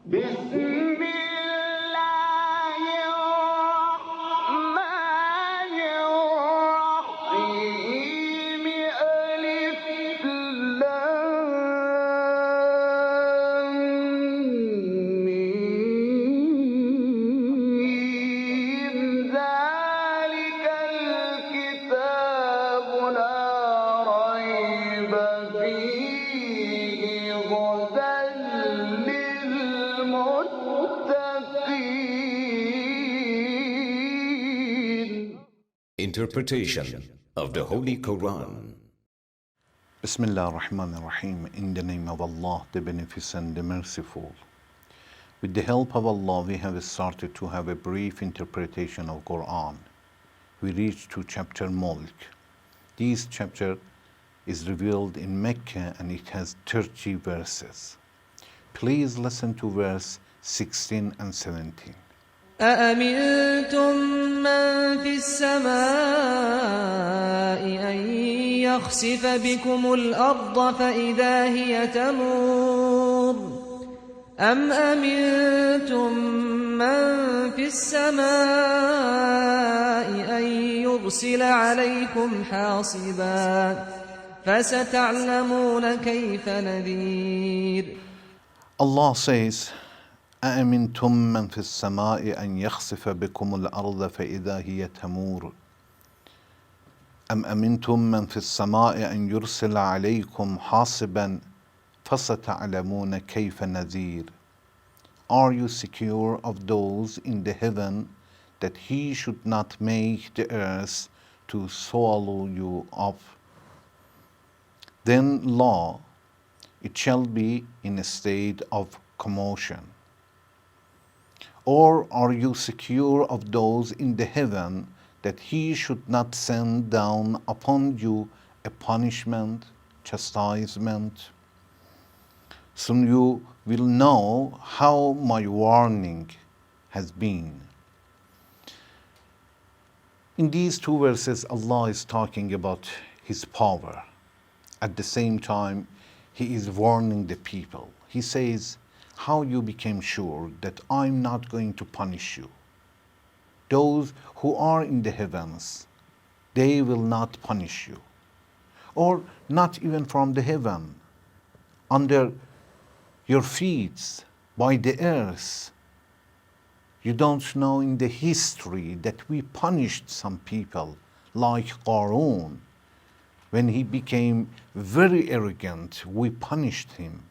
بسم الله الرحمن الرحيم ألف لام ميم ذلك الكتاب لا ريب فيه هدى للمتقين. Interpretation of the Holy Quran. Bismillah ar-Rahman ar-Rahim. In the name of Allah, the Beneficent, the Merciful. With the help of Allah, we have started to have a brief interpretation of Quran. We reached to chapter Mulk. This chapter is revealed in Mecca and it has 30 verses. Please listen to verse 16 and 17. أأمنتم من في السماء أن يخسف بكم الأرض فإذا هي تمور أم أمنتم من في السماء أن يرسل عليكم حاصبا فستعلمون كيف نذير. Allah says, أأمنتم من في السماء أن يخسف بكم الأرض فإذا هي تمور أم أمنتم من في السماء أن يرسل عليكم حاصبا فستعلمون كيف نذير. Are you secure of those in the heaven that he should not make the earth to swallow you up? Then lo, it shall be in a state of commotion. Or are you secure of those in the heaven that he should not send down upon you a punishment, chastisement? Soon you will know how my warning has been. In these two verses, Allah is talking about His power. At the same time, He is warning the people. He says, how you became sure that I'm not going to punish you. Those who are in the heavens, they will not punish you. Or not even from the heaven, under your feet, by the earth. You don't know in the history that we punished some people, like Qarun. When he became very arrogant, we punished him.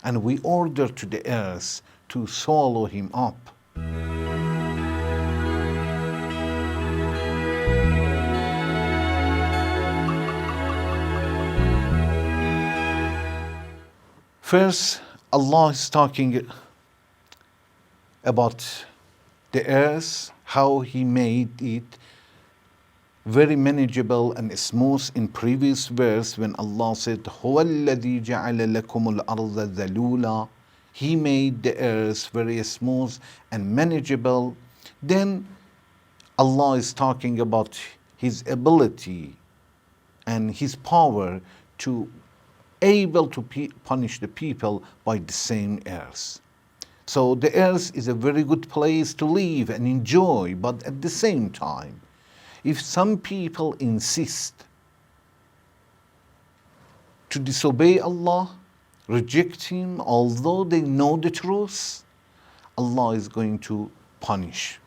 And we ordered to the earth to swallow him up. First, Allah is talking about the earth, how He made it very manageable and smooth. In previous verse when Allah said, هُوَ الَّذِي جَعَلَ لَكُمُ الْأَرْضَ ذَلُولًا, He made the earth very smooth and manageable. Then Allah is talking about His ability and His power to able to punish the people by the same earth. So the earth is a very good place to live and enjoy, but at the same time, if some people insist to disobey Allah, reject Him, although they know the truth, Allah is going to punish.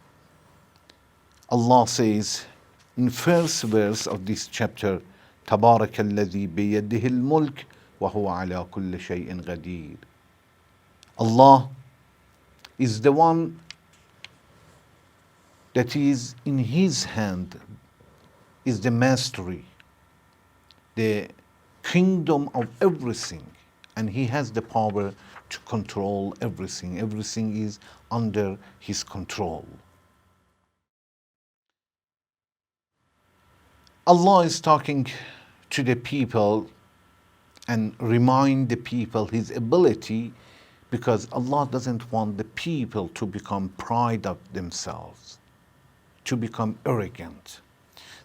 Allah says in first verse of this chapter, تبارك الذي بيده الملك وهو على كل شيء قدير. Allah is the one that is in His hand, is the mastery, the kingdom of everything, and He has the power to control everything. Everything is under His control. Allah is talking to the people and remind the people His ability, because Allah doesn't want the people to become proud of themselves, to become arrogant.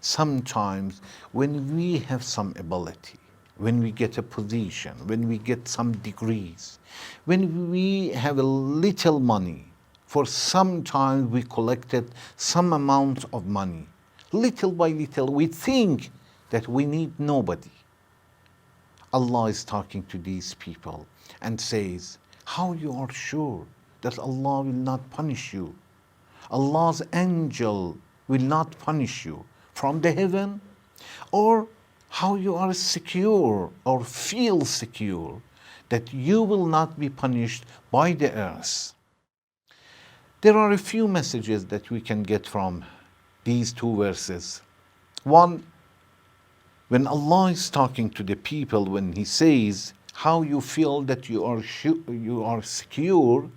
Sometimes when we have some ability, when we get a position, when we get some degrees, when we have a little money. For some time we collected some amount of money. Little by little we think that we need nobody. Allah is talking to these people and says, how you are sure that Allah will not punish you? Allah's angel will not punish you from the heaven? Or how you are secure or feel secure that you will not be punished by the earth? There are a few messages that we can get from these two verses. One, when Allah is talking to the people, when He says how you feel that you are secure,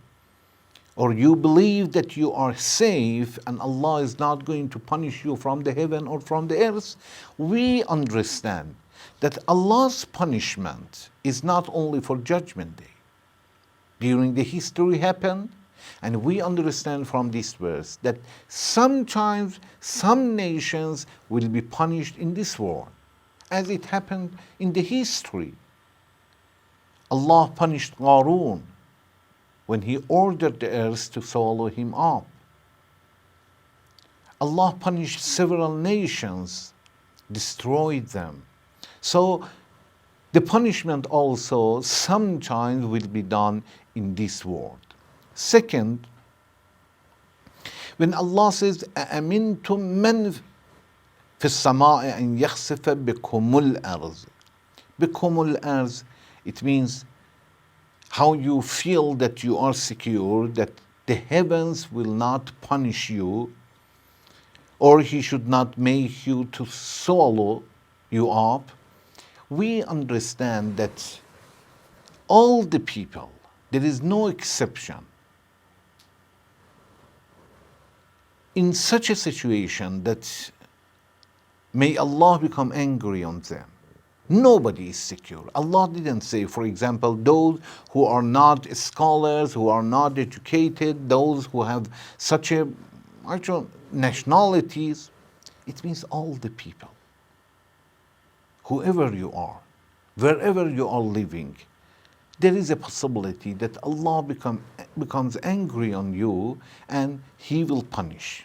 or you believe that you are safe and Allah is not going to punish you from the heaven or from the earth, we understand that Allah's punishment is not only for Judgment Day. During the history happened, and we understand from this verse that sometimes some nations will be punished in this world, as it happened in the history. Allah punished Qarun when he ordered the earth to swallow him up. Allah punished several nations, destroyed them. So the punishment also sometimes will be done in this world. Second, when Allah says, أَأَمِنْتُم مَّن فِي السَّمَاءِ أَن يَخْسِفَ بِكُمُ الْأَرْضِ. بِكُمُ الْأَرْضِ, it means how you feel that you are secure, that the heavens will not punish you, or He should not make you to swallow you up. We understand that all the people, there is no exception, in such a situation that may Allah become angry on them. Nobody is secure. Allah didn't say, for example, those who are not scholars, who are not educated, those who have such a nationalities. It means all the people. Whoever you are, wherever you are living, there is a possibility that Allah becomes angry on you and He will punish.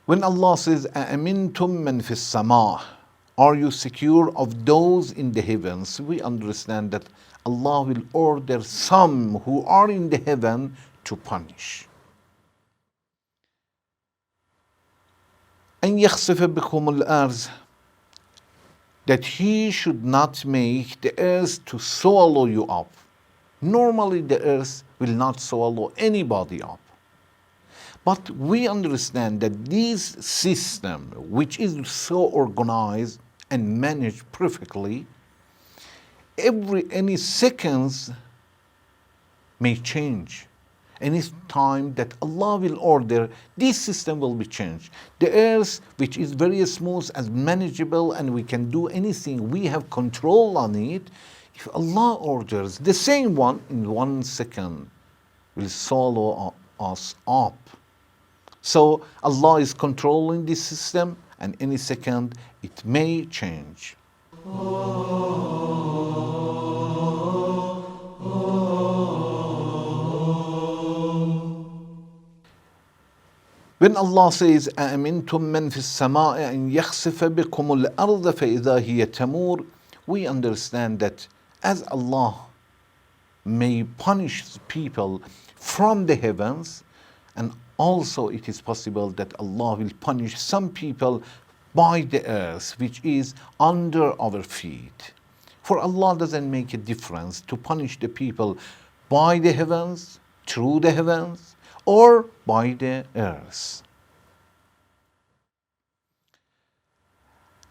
When Allah says, أَأَمِنْتُم مَّن فِي السَّمَاءِ, are you secure of those in the heavens? We understand that Allah will order some who are in the heaven to punish. أَن يَخْسِفَ بِكُمُ الْأَرْضِ, that He should not make the earth to swallow you up. Normally the earth will not swallow anybody up. But we understand that this system, which is so organized and managed perfectly, any seconds may change. Any time that Allah will order, this system will be changed. The earth, which is very smooth and manageable, and we can do anything, we have control on it. If Allah orders, the same one in 1 second will swallow us up. So Allah is controlling this system, and any second it may change. When Allah says, أَأَمِنْتُم مَّن فِي السَّمَاءِ أَن يَخْسِفَ بِكُمُ الْأَرْضَ فَإِذَا هِيَ تَمُورُ, we understand that as Allah may punish people from the heavens, and also it is possible that Allah will punish some people by the earth, which is under our feet. For Allah doesn't make a difference to punish the people by the heavens, through the heavens, or by the earth.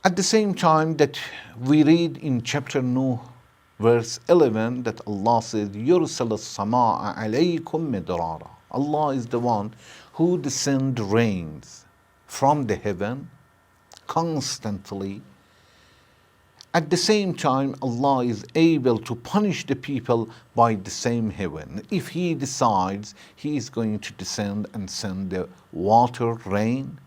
At the same time that we read in chapter Nuh, verse 11, that Allah says, يُرْسَلَ السَّمَاءَ عَلَيْكُمْ مِدْرَارًا. Allah is the one who descends rains from the heaven constantly. At the same time, Allah is able to punish the people by the same heaven. If He decides, He is going to descend and send the water, rain,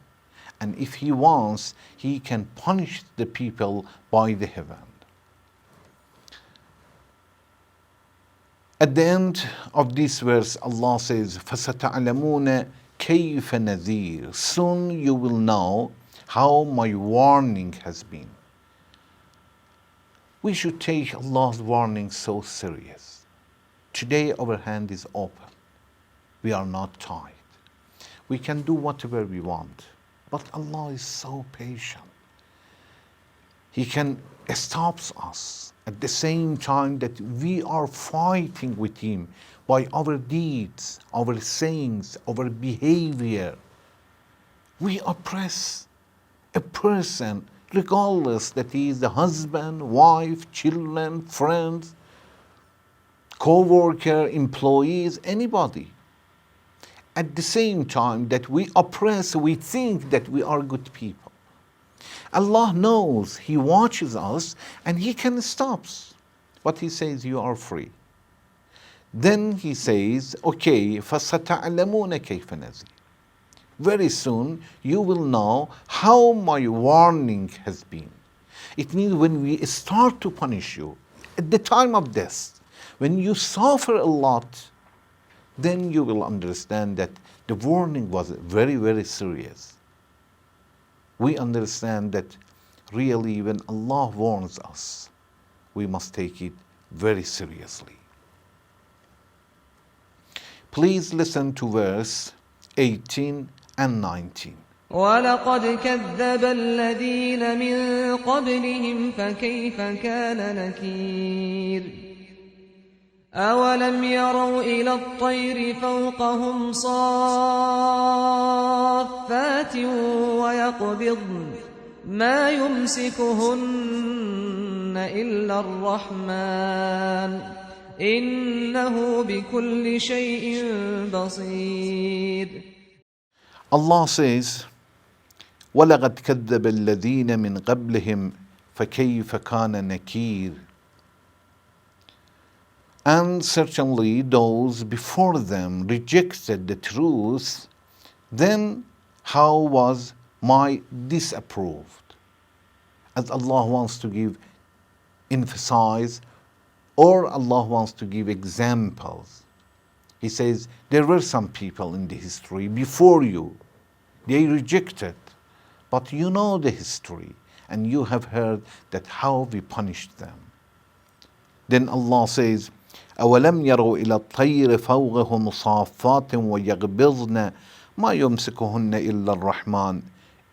And if He wants, He can punish the people by the heaven. At the end of this verse, Allah says, فَسَتَعْلَمُونَ كَيْفَ نَذِيرٌ. Soon you will know how my warning has been. We should take Allah's warning so serious. Today our hand is open. We are not tied. We can do whatever we want. But Allah is so patient. He can stop us at the same time that we are fighting with Him by our deeds, our sayings, our behavior. We oppress a person regardless that he is the husband, wife, children, friends, co-worker, employees, anybody. At the same time that we oppress, we think that we are good people. Allah knows, He watches us and He can stop us. But He says, you are free. Then He says, okay, فَسَتَعْلَمُونَ كَيْفَ نَذِيرٌ. Very soon you will know how my warning has been. It means when we start to punish you, at the time of death, when you suffer a lot, then you will understand that the warning was very, very serious. We understand that really when Allah warns us, we must take it very seriously. Please listen to verse 18 and 19. ولقد كذب الذين من قبلهم فكيف كان نكير أولم يروا إلى الطير فوقهم صافات ويقبضن ما يمسكهن إلا الرحمن إنه بكل شيء بصير. Allah says, وَلَقَدْ كَذَّبَ الَّذِينَ مِنْ قَبْلِهِمْ فَكَيْفَ كَانَ نَكِيرٌ. And certainly those before them rejected the truth, then how was my disapproved? As Allah wants to emphasize, or Allah wants to give examples. He says, there were some people in the history before you. They rejected. But you know the history, and you have heard that how we punished them. Then Allah says, أَوَلَمْ يَرَوْا إِلَى الطَّيْرِ فَوْقَهُمْ صَافَّاتٍ وَيَقْبِضْنَ مَا يُمْسِكُهُنَّ إِلَّا الرَّحْمَنُ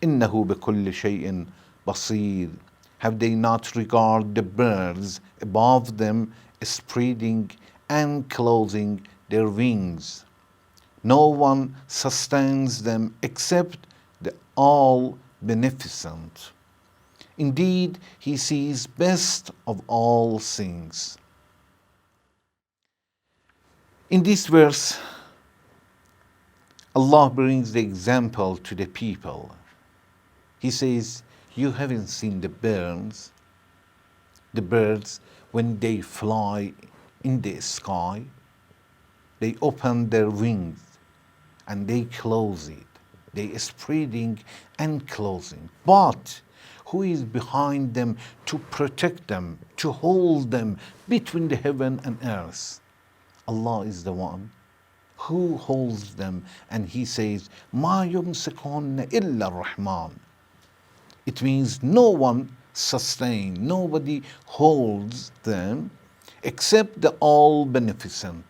إِنَّهُ بِكُلِّ شَيْءٍ بَصِيرٌ. Have they not regarded the birds above them spreading and closing their wings? No one sustains them except the all-beneficent. Indeed, He sees best of all things. In this verse, Allah brings the example to the people. He says, you haven't seen the birds when they fly in the sky, they open their wings and they close it. They are spreading and closing. But who is behind them to protect them, to hold them between the heaven and earth? Allah is the one who holds them, and He says, مَا يُمْسِكُهُنَّ إِلَّا الرَّحْمَنُ. It means no one sustains, nobody holds them except the all-beneficent,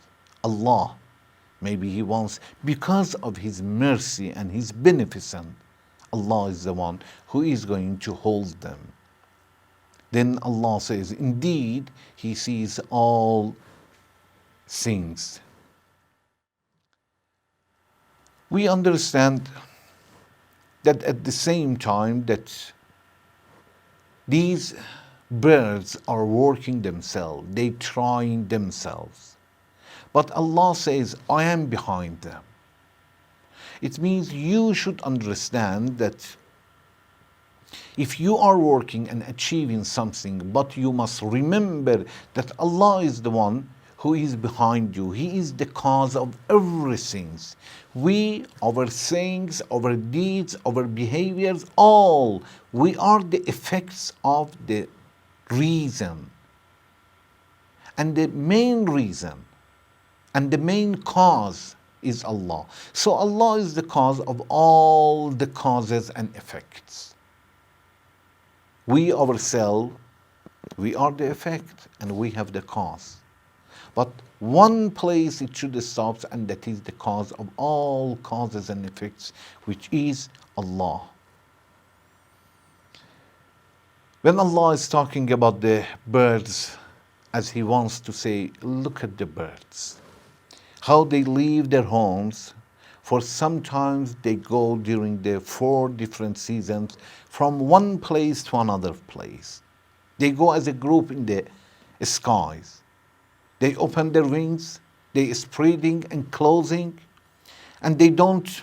Allah. Maybe He wants, because of His mercy and His beneficence, Allah is the one who is going to hold them. Then Allah says, indeed, He sees all things. We understand that at the same time that these birds are working themselves, they trying themselves. But Allah says, I am behind them. It means you should understand that if you are working and achieving something, but you must remember that Allah is the one who is behind you. He is the cause of everything. We, our sayings, our deeds, our behaviors, all, we are the effects of the reason. And the main reason and the main cause is Allah. So Allah is the cause of all the causes and effects. We ourselves, we are the effect and we have the cause. But one place it should stop, and that is the cause of all causes and effects, which is Allah. When Allah is talking about the birds, as He wants to say, look at the birds, how they leave their homes. For sometimes they go during the 4 different seasons from one place to another place. They go as a group in the skies. They open their wings, they spreading and closing, and they don't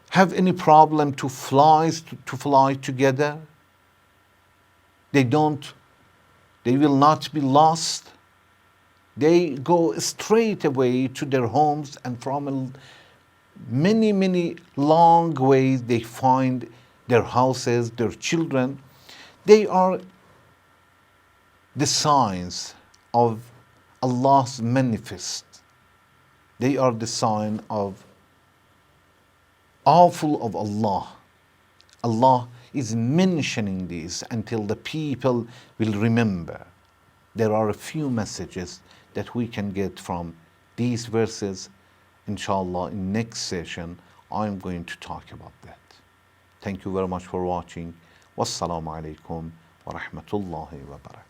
have any problem to fly together. They will not be lost. They go straight away to their homes, and from many long ways they find their houses, their children. They are the signs of Allah's manifest. They are the sign of awful of Allah. Allah is mentioning this until the people will remember. There are a few messages that we can get from these verses. Inshallah, in next session, I'm going to talk about that. Thank you very much for watching. Wassalamu alaikum wa rahmatullahi wa barakatuh.